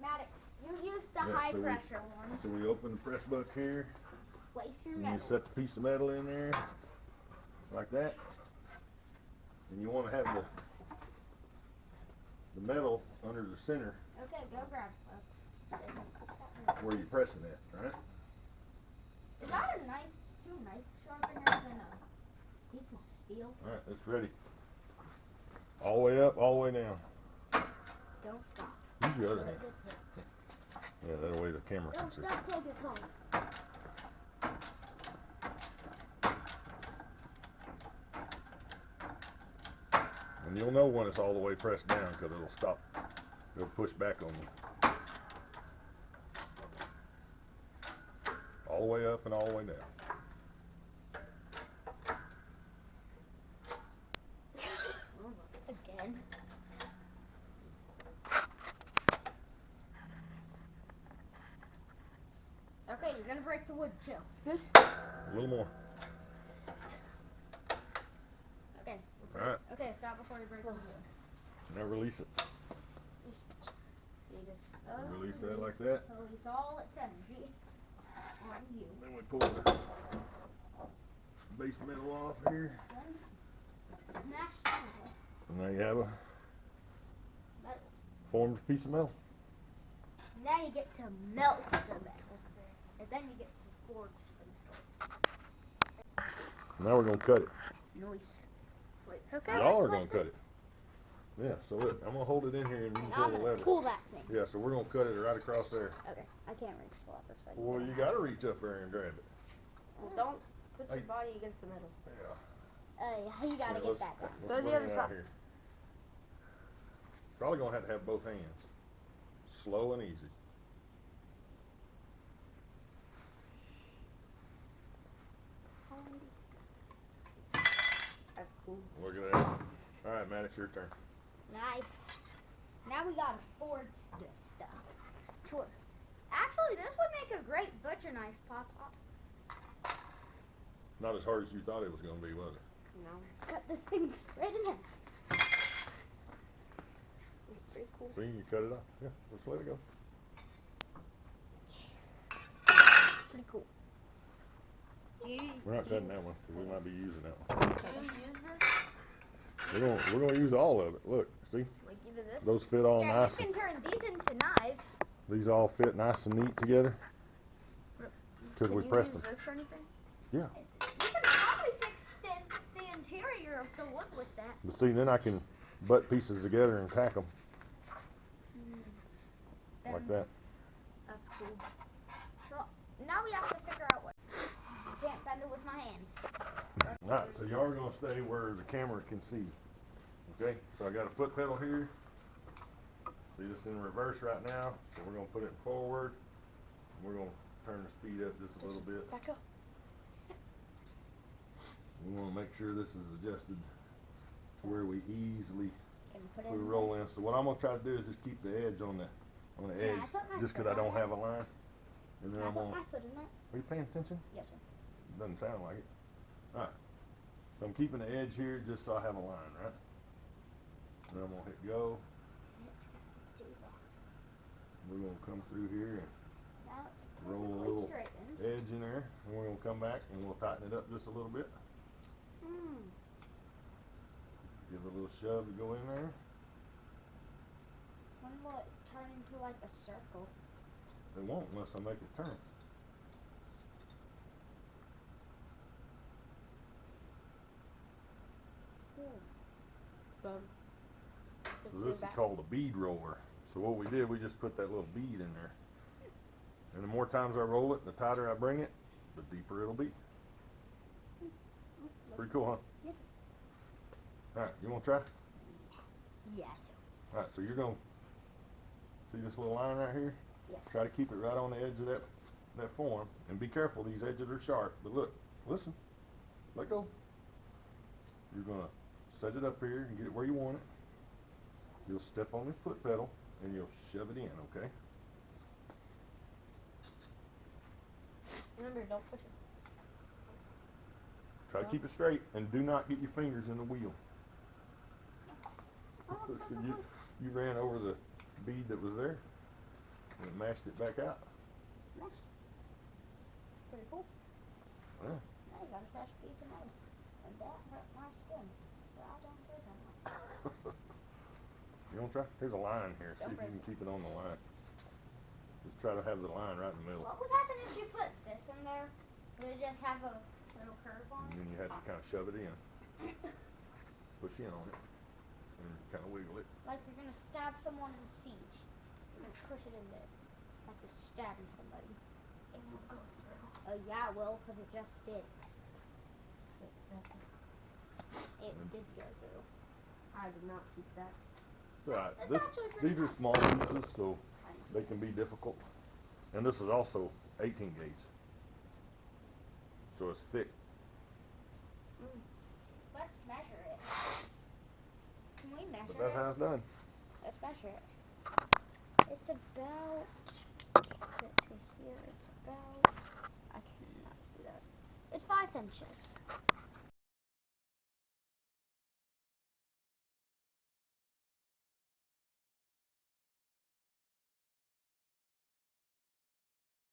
Maddox, you use the high pressure one. So we open the press buck here. Place your And metal. you set the piece of metal in there, like that. And you want to have the metal under the center. Okay, go grab Where you're pressing it, right? Is that a knife? Two knife sharpeners and a piece of steel? Alright, it's ready. All the way up, all the way down. Don't stop. Use your other hand. Yeah, that way the camera can Don't see. stop, take us home. And you'll know when it's all the way pressed down because it'll stop. It'll push back on you. All the way up and all the way down. Again. Okay, you're gonna break the wood, chill. A little more. Okay. Alright. Okay, stop before you break the wood. Now release it. So you just Release that like that. release all its energy on you. Then we pull the base metal off here. Then smash the metal. And now you have a Metal. formed piece of metal. Now you get to melt the metal. And then you get to forge the Now we're going to cut it. noise. Wait, okay. Y'all are going to cut it. Yeah, so look, I'm going to hold it in here and you can pull I'm the gonna lever. pull that thing. Yeah, so we're going to cut it right across there. Okay, I can't reach the lever, so Well, you got to reach up there and grab it. Well, don't put your Hey. body against the metal. Yeah. you gotta Yeah, get that down. Go to the bring other it side. out here. Probably going to have both hands. Slow and easy. That's cool. Look at that. All right, Maddox, your turn. Nice. Now we gotta forge this stuff. Sure. Actually, this would make a great butcher knife, Papa. Not as hard as you thought it was going to be, was it? No, Let's cut this thing straight in half. it's pretty cool. See, you cut it off. Yeah, just let it go. Pretty cool. We're not cutting that one because we might be using that one. Do you use this? We're gonna use all of it. Look, see, Like either this? those fit all Yeah, nice. you can turn these into knives. These all fit nice and neat together because Can we you pressed use them. this for anything? You can probably fix the interior of the wood with that. But see, then I can butt pieces together and tack them like that. That's cool. So now we have to figure out what. I can't bend it with my hands. All right, so y'all are gonna stay where the camera can see. Okay, so I got a foot pedal here. See, this in reverse right now, so we're gonna put it forward. We're gonna turn the speed up just a little bit. Back up. We want to make sure this is adjusted to where we easily Can you put it we in roll in. So what I'm gonna try to do is just keep the edge on the Can I edge, put my just because foot I don't on it? have a line. And then Can I I'm put gonna. my foot in that? Are you paying attention? Yes, sir. Doesn't sound like it. All right. So I'm keeping the edge here just so I have a line, right? Then I'm gonna hit go. Let's do that. We're gonna come through here and Now it's roll a perfectly little straightened. edge in there, and we're gonna come back and we'll tighten it up just a little bit. Give it a little shove to go in there. When will it turn into like a circle? It won't unless I make it turn. Boom. So this is called a bead roller. So what we did, we just put that little bead in there. And the more times I roll it, the tighter I bring it, the deeper it'll be. Pretty cool, huh? Yeah. Alright, you wanna try? Yeah. Alright, so you're gonna see this little line right here? Yes. Try to keep it right on the edge of that form. And be careful, these edges are sharp. But look, listen. Let go. You're gonna set it up here and get it where you want it. You'll step on the foot pedal and you'll shove it in, okay? Remember, don't push it. Try to keep it straight and do not get your fingers in the wheel. So you ran over the bead that was there and it mashed it back out. Nice. It's pretty cool. Yeah. Now you got a fresh piece of metal. And that hurt my skin. But I don't care that much. You want to try? Here's a line here. See Go if for you it. can keep it on the line. Just try to have the line right in the middle. What would happen if you put this in there? Would it just have a little curve on And it? then you have to kind of shove it in. Push in on it. And kind of wiggle it. Like you're gonna stab someone in Siege. You're gonna push it in there. Like you're stabbing somebody. It will go through. Oh yeah, it will, because it just did. It did go through. I did not keep that. It's all right. That's This, actually pretty these are nice. small pieces, so they can be difficult. And this is also 18 gauge. So it's thick. Let's measure it. Can we measure But that's how it? it's done. Let's measure it. It's about. Get to here. It's about. I cannot see that. It's 5 inches.